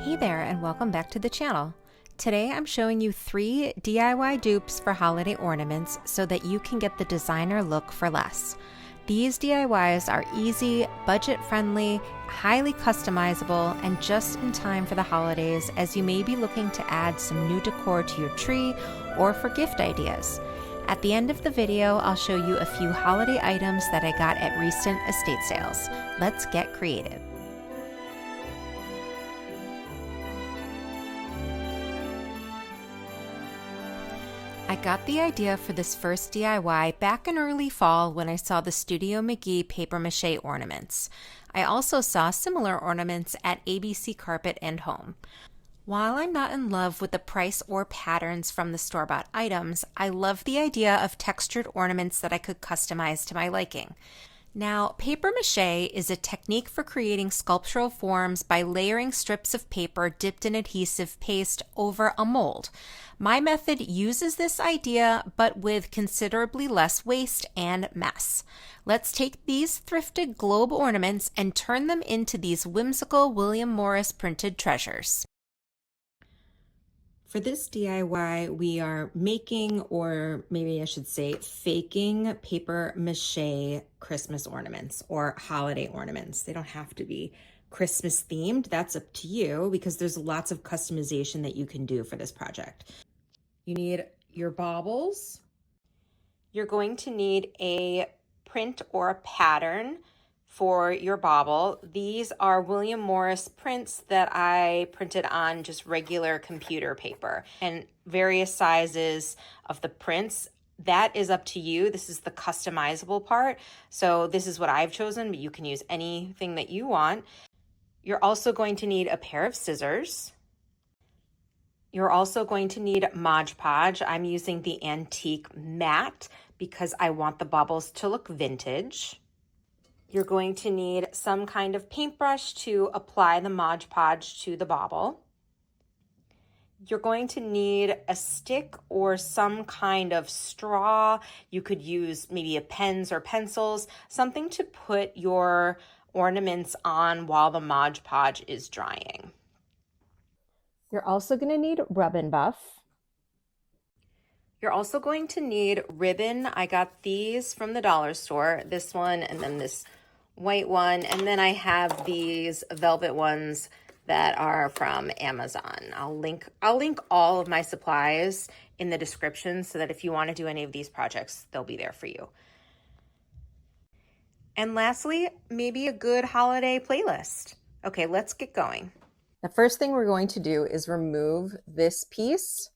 Hey there, and welcome back to the channel. Today I'm showing you 3 DIY dupes for holiday ornaments so that you can get the designer look for less. These DIYs are easy, budget-friendly, highly customizable, and just in time for the holidays, as you may be looking to add some new decor to your tree or for gift ideas. At the end of the video, I'll show you a few holiday items that I got at recent estate sales. Let's get creative. I got the idea for this first DIY back in early fall when I saw the Studio McGee paper-mâché ornaments. I also saw similar ornaments at ABC Carpet and Home. While I'm not in love with the price or patterns from the store-bought items, I love the idea of textured ornaments that I could customize to my liking. Now, paper-mâché is a technique for creating sculptural forms by layering strips of paper dipped in adhesive paste over a mold. My method uses this idea, but with considerably less waste and mess. Let's take these thrifted globe ornaments and turn them into these whimsical William Morris printed treasures. For this DIY, we are making, or maybe I should say faking, paper-mâché Christmas ornaments or holiday ornaments. They don't have to be Christmas themed. That's up to you because there's lots of customization that you can do for this project. You need your baubles. You're going to need a print or a pattern for your bauble. These are William Morris prints that I printed on just regular computer paper, and various sizes of the prints. That is up to you. This is the customizable part. So this is what I've chosen, but you can use anything that you want. You're also going to need a pair of scissors. You're also going to need Mod Podge. I'm using the antique matte because I want the baubles to look vintage. You're going to need some kind of paintbrush to apply the Mod Podge to the bauble. You're going to need a stick or some kind of straw. You could use maybe a pens or pencils, something to put your ornaments on while the Mod Podge is drying. You're also going to need rub and buff. You're also going to need ribbon. I got these from the dollar store, this one and then this white one, and then I have these velvet ones that are from Amazon. I'll link all of my supplies in the description so that if you want to do any of these projects, they'll be there for you. And lastly, maybe a good holiday playlist. Okay, let's get going. The first thing we're going to do is remove this piece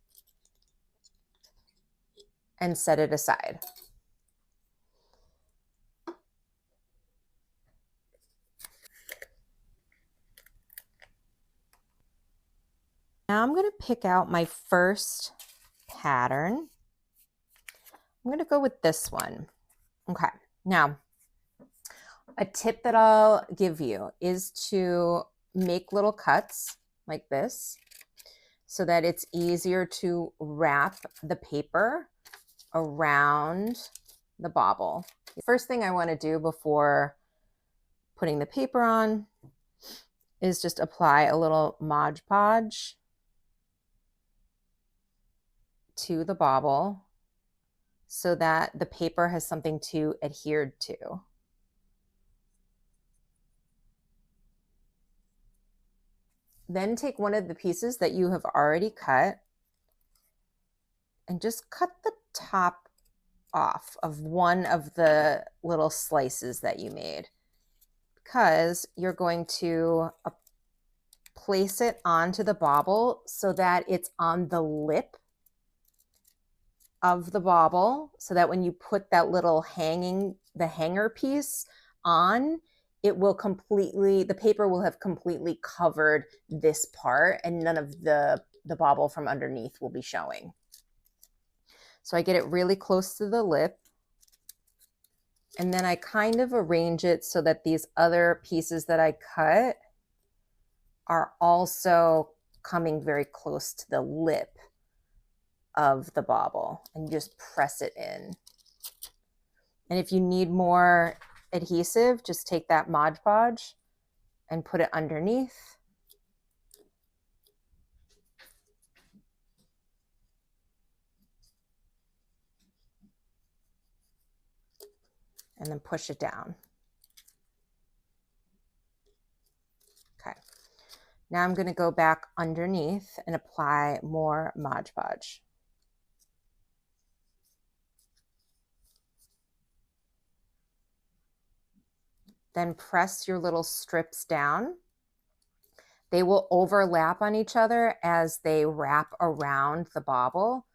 and set it aside. Now I'm going to pick out my first pattern. I'm going to go with this one. Okay, now a tip that I'll give you is to make little cuts like this so that it's easier to wrap the paper around the bauble. The first thing I want to do before putting the paper on is just apply a little Mod Podge to the bauble so that the paper has something to adhere to. Then take one of the pieces that you have already cut and just cut the top off of one of the little slices that you made, because you're going to place it onto the bauble so that it's on the lip of the bauble, so that when you put that little hanger piece on, it will the paper will have completely covered this part and none of the bauble from underneath will be showing. So I get it really close to the lip, and then I kind of arrange it so that these other pieces that I cut are also coming very close to the lip of the bauble, and just press it in. And if you need more adhesive, just take that Mod Podge and put it underneath and then push it down. Okay. Now I'm going to go back underneath and apply more Mod Podge. Then press your little strips down. They will overlap on each other as they wrap around the bauble.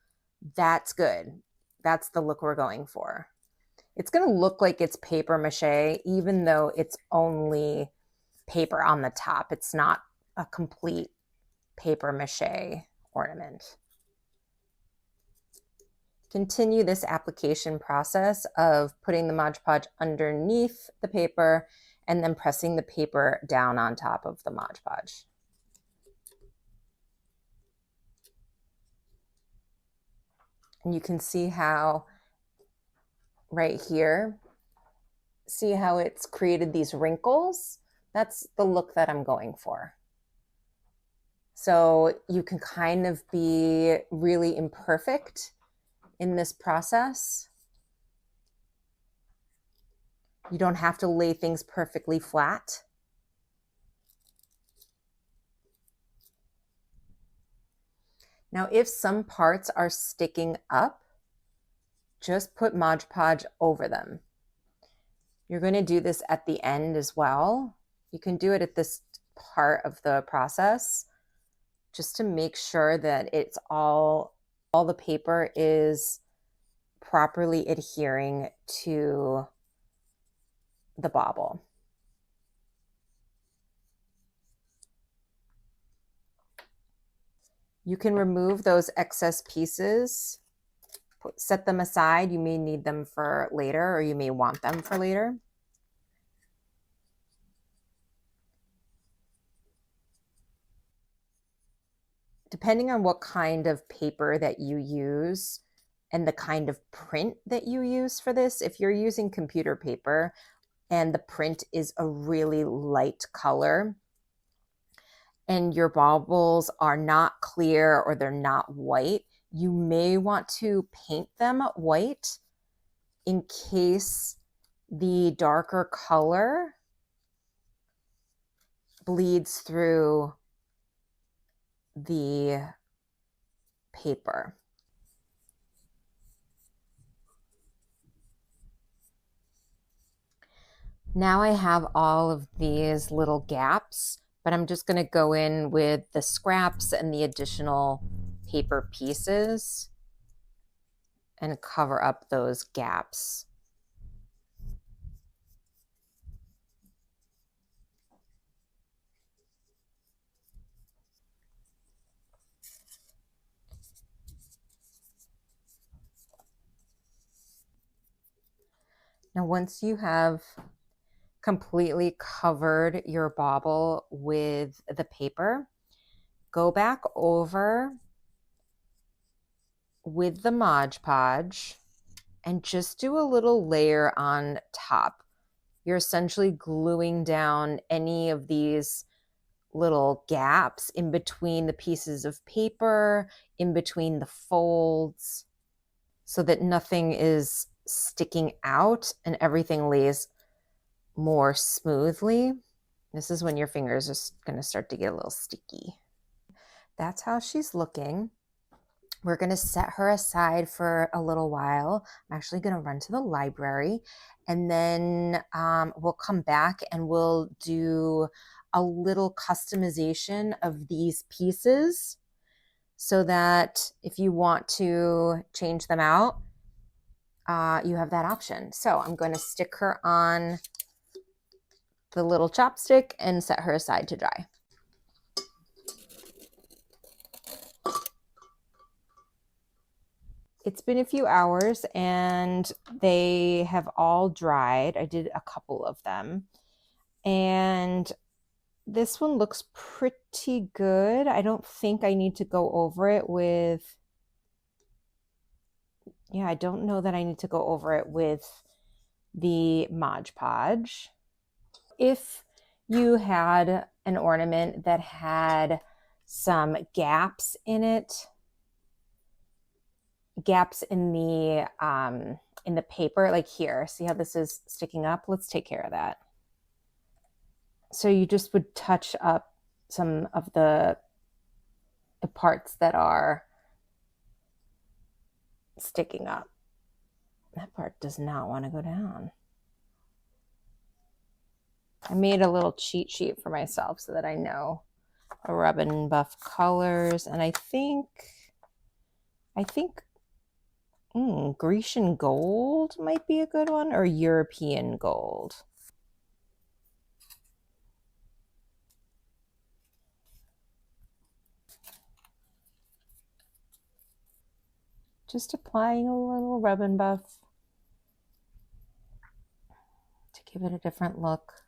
That's good. That's the look we're going for. It's going to look like it's paper mache, even though it's only paper on the top. It's not a complete paper mache ornament. Continue this application process of putting the Mod Podge underneath the paper and then pressing the paper down on top of the Mod Podge. And you can see how right here, see how it's created these wrinkles? That's the look that I'm going for. So you can kind of be really imperfect in this process. You don't have to lay things perfectly flat. Now, if some parts are sticking up, just put Mod Podge over them. You're going to do this at the end as well. You can do it at this part of the process just to make sure that it's all the paper is properly adhering to the bauble. You can remove those excess pieces, set them aside. You may need them for later, or you may want them for later. Depending on what kind of paper that you use and the kind of print that you use for this, if you're using computer paper and the print is a really light color and your baubles are not clear or they're not white, you may want to paint them white in case the darker color bleeds through the paper. Now I have all of these little gaps, but I'm just going to go in with the scraps and the additional paper pieces and cover up those gaps. Now, once you have completely covered your bauble with the paper, go back over with the Mod Podge and just do a little layer on top. You're essentially gluing down any of these little gaps in between the pieces of paper, in between the folds, so that nothing is sticking out and everything lays more smoothly. This is when your fingers are going to start to get a little sticky. That's how she's looking. We're going to set her aside for a little while. I'm actually going to run to the library, and then we'll come back and we'll do a little customization of these pieces so that if you want to change them out, you have that option. So I'm going to stick her on the little chopstick and set her aside to dry. It's been a few hours and they have all dried. I did a couple of them. And this one looks pretty good. I don't think I need to go over it with, I don't know that I need to go over it with the Mod Podge. If you had an ornament that had some gaps in it, gaps in in the paper, like here. See how this is sticking up? Let's take care of that. So you just would touch up some of the parts that are sticking up. That part does not want to go down. I made a little cheat sheet for myself so that I know a Rub and Buff colors, and I think Grecian gold might be a good one, or European gold. Just applying a little Rub and Buff to give it a different look.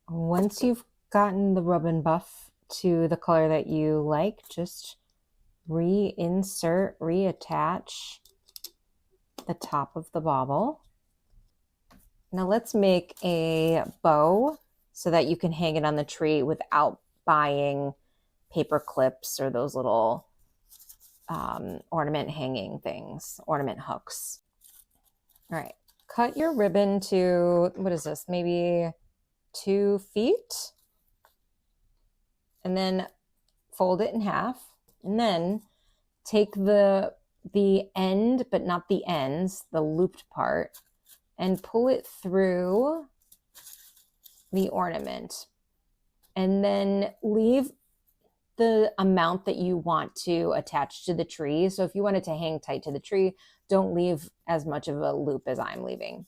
Once you've gotten the Rub and Buff to the color that you like, just reinsert, reattach the top of the bauble. Now let's make a bow so that you can hang it on the tree without buying paper clips or those little ornament hanging things, ornament hooks. All right, cut your ribbon to, what is this, maybe 2 feet, and then fold it in half, and then take the end, but not the ends, the looped part, and pull it through the ornament, and then leave the amount that you want to attach to the tree. So if you want it to hang tight to the tree, don't leave as much of a loop as I'm leaving.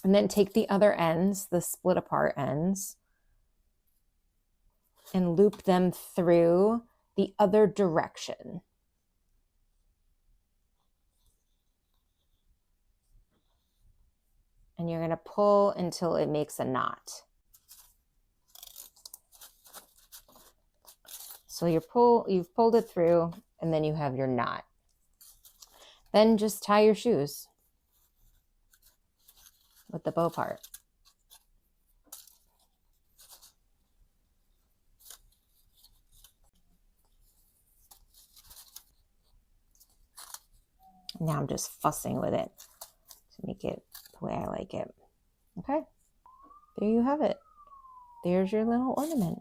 And then take the other ends, the split apart ends, and loop them through the other direction. And you're going to pull until it makes a knot. So you've pulled it through, and then you have your knot. Then just tie your shoes with the bow part. Now I'm just fussing with it to make it the way I like it. Okay, there you have it. There's your little ornament.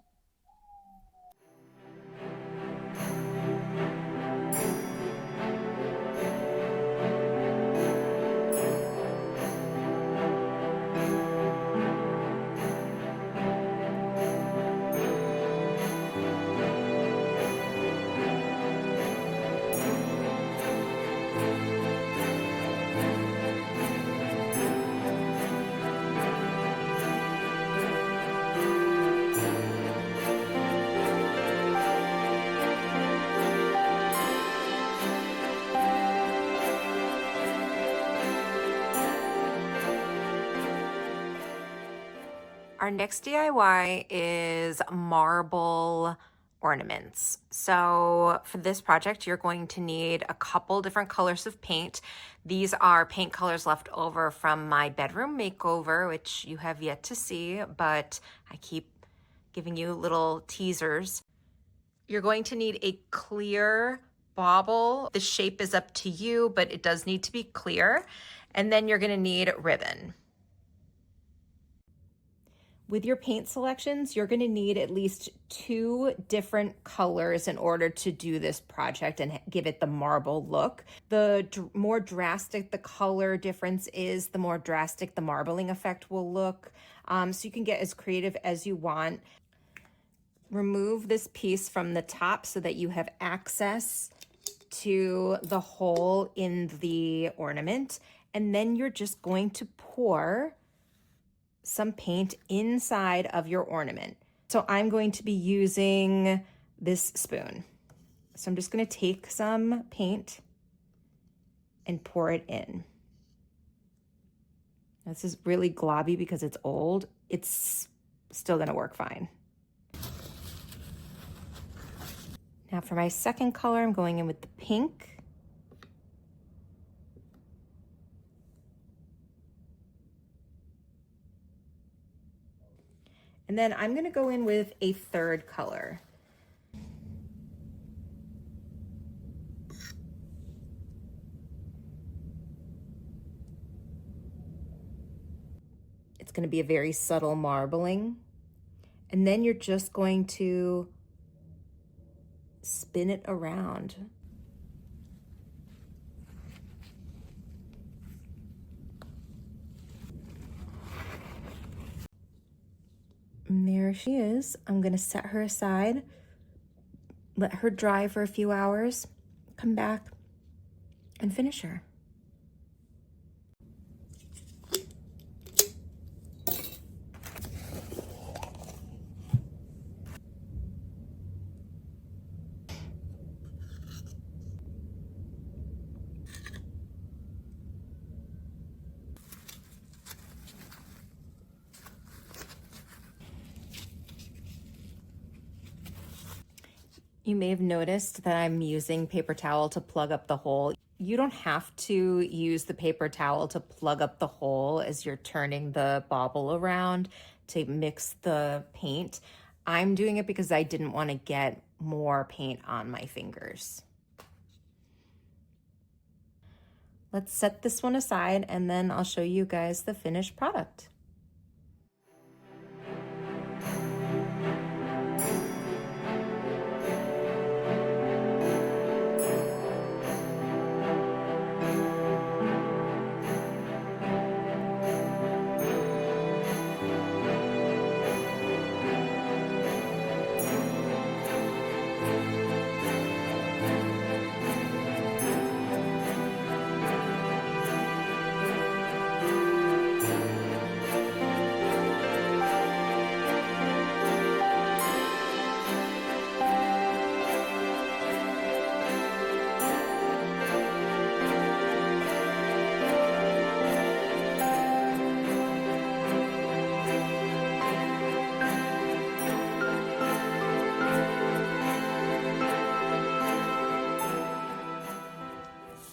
Our next DIY is marble ornaments. So for this project, you're going to need a couple different colors of paint. These are paint colors left over from my bedroom makeover, which you have yet to see, but I keep giving you little teasers. You're going to need a clear bauble. The shape is up to you, but it does need to be clear. And then you're going to need ribbon. With your paint selections, you're going to need at least 2 different colors in order to do this project and give it the marble look. The more drastic the color difference is, the more drastic the marbling effect will look. So you can get as creative as you want. Remove this piece from the top so that you have access to the hole in the ornament. And then you're just going to pour some paint inside of your ornament. So I'm going to be using this spoon. So I'm just going to take some paint and pour it in. This is really globby because it's old. It's still going to work fine. Now for my second color, I'm going in with the pink. And then I'm going to go in with a third color. going to be a very subtle marbling. And then you're just going to spin it around. And there she is. I'm going to set her aside, let her dry for a few hours, come back and finish her. You may have noticed that I'm using paper towel to plug up the hole. You don't have to use the paper towel to plug up the hole as you're turning the bauble around to mix the paint. I'm doing it because I didn't want to get more paint on my fingers. Let's set this one aside and then I'll show you guys the finished product.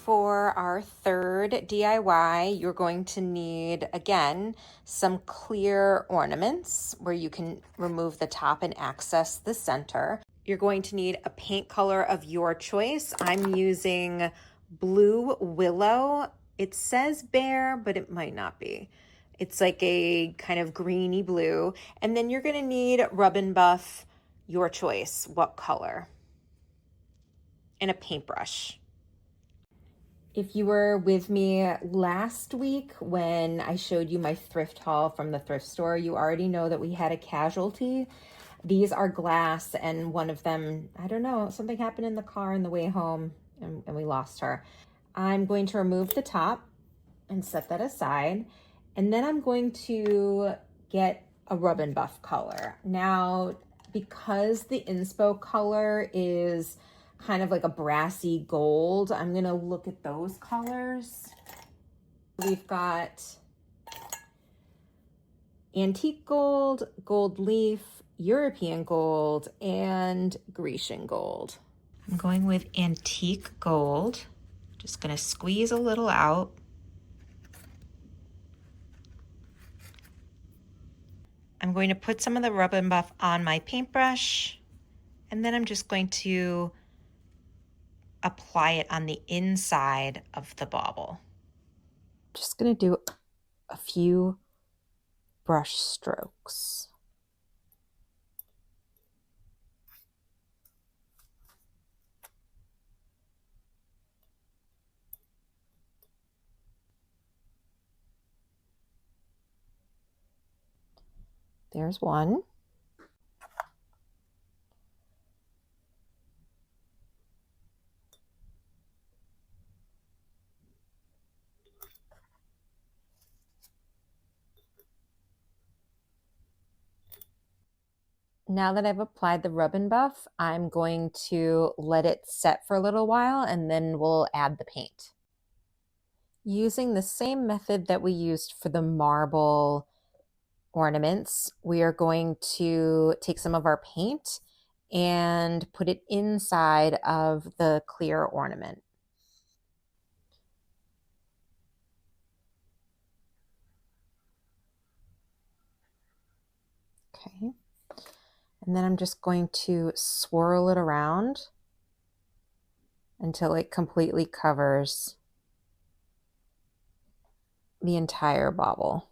For our third DIY, you're going to need, again, some clear ornaments where you can remove the top and access the center. You're going to need a paint color of your choice. I'm using Blue Willow. It says bear, but it might not be. It's like a kind of greeny blue. And then you're going to need Rub and Buff, your choice, what color, and a paintbrush. If you were with me last week when I showed you my thrift haul from the thrift store, you already know that we had a casualty. These are glass, and one of them, I don't know, something happened in the car on the way home and we lost her. I'm going to remove the top and set that aside. And then I'm going to get a Rub and Buff color. Now, because the inspo color is kind of like a brassy gold, I'm gonna look at those colors. We've got antique gold, gold leaf, European gold, and Grecian gold. I'm going with antique gold. Just gonna squeeze a little out. I'm going to put some of the Rub and Buff on my paintbrush, and then I'm just going to apply it on the inside of the bauble. Just gonna do a few brush strokes. There's one. Now that I've applied the Rub and Buff, I'm going to let it set for a little while and then we'll add the paint. Using the same method that we used for the marble ornaments, we are going to take some of our paint and put it inside of the clear ornament. Okay. And then I'm just going to swirl it around until it completely covers the entire bauble.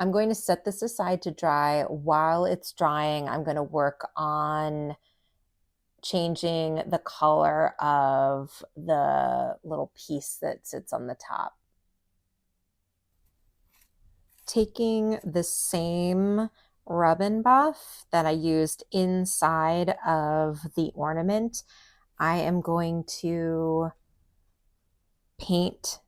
I'm going to set this aside to dry. While it's drying, I'm going to work on changing the color of the little piece that sits on the top. Taking the same rub and buff that I used inside of the ornament, I am going to paint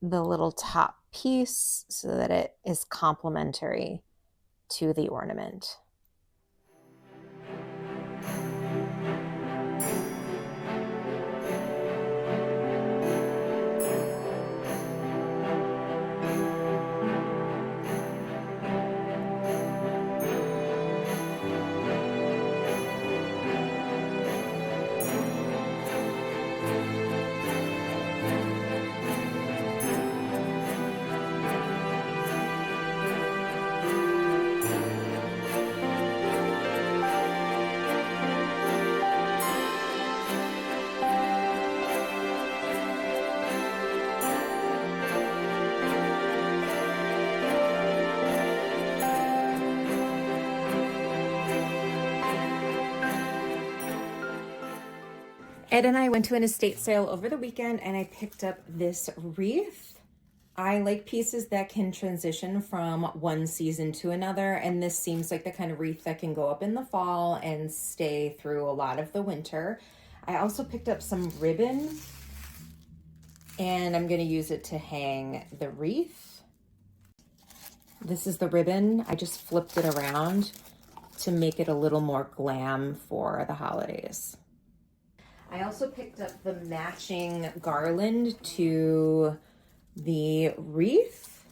the little top piece so that it is complementary to the ornament. Ed and I went to an estate sale over the weekend and I picked up this wreath. I like pieces that can transition from one season to another, and this seems like the kind of wreath that can go up in the fall and stay through a lot of the winter. I also picked up some ribbon and I'm going to use it to hang the wreath. This is the ribbon. I just flipped it around to make it a little more glam for the holidays. I also picked up the matching garland to the wreath.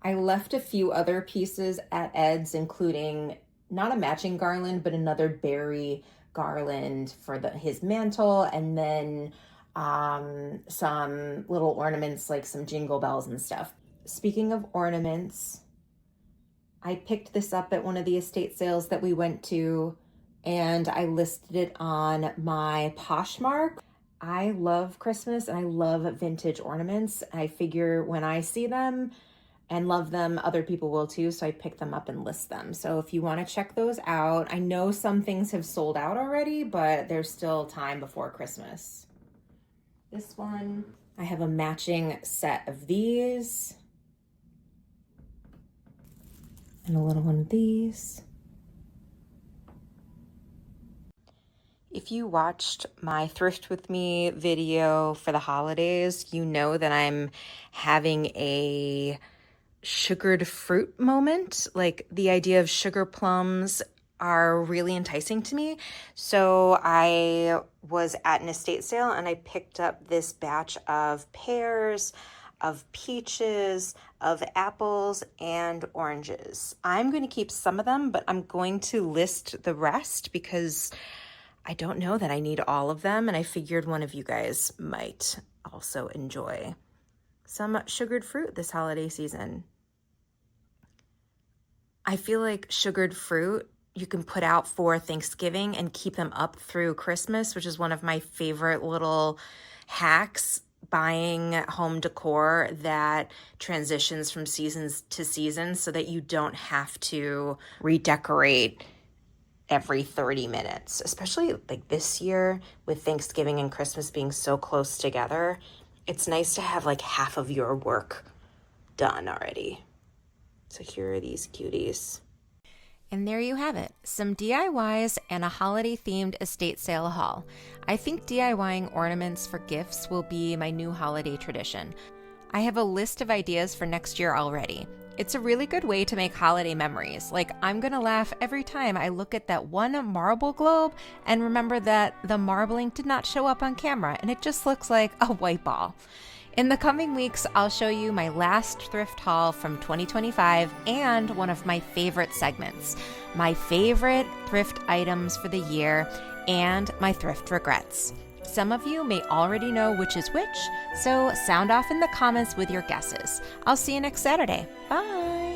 I left a few other pieces at Ed's, including not a matching garland, but another berry garland for his mantle, and then some little ornaments like some jingle bells and stuff. Speaking of ornaments, I picked this up at one of the estate sales that we went to, and I listed it on my Poshmark. I love Christmas and I love vintage ornaments. I figure when I see them and love them, other people will too, so I pick them up and list them. So if you want to check those out, I know some things have sold out already, but there's still time before Christmas. This one, I have a matching set of these and a little one of these. If you watched my Thrift With Me video for the holidays, you know that I'm having a sugared fruit moment. Like, the idea of sugar plums are really enticing to me. So I was at an estate sale and I picked up this batch of pears, of peaches, of apples, and oranges. I'm going to keep some of them, but I'm going to list the rest because I don't know that I need all of them, and I figured one of you guys might also enjoy some sugared fruit this holiday season. I feel like sugared fruit you can put out for Thanksgiving and keep them up through Christmas, which is one of my favorite little hacks, buying home decor that transitions from seasons to seasons so that you don't have to redecorate every 30 minutes, especially like this year with Thanksgiving and Christmas being so close together. It's nice to have like half of your work done already. So here are these cuties. And there you have it, some DIYs and a holiday-themed estate sale haul. I think DIYing ornaments for gifts will be my new holiday tradition. I have a list of ideas for next year already. It's a really good way to make holiday memories. Like, I'm gonna laugh every time I look at that one marble globe and remember that the marbling did not show up on camera and it just looks like a white ball. In the coming weeks, I'll show you my last thrift haul from 2025 and one of my favorite segments, my favorite thrift items for the year and my thrift regrets. Some of you may already know which is which, so sound off in the comments with your guesses. I'll see you next Saturday. Bye!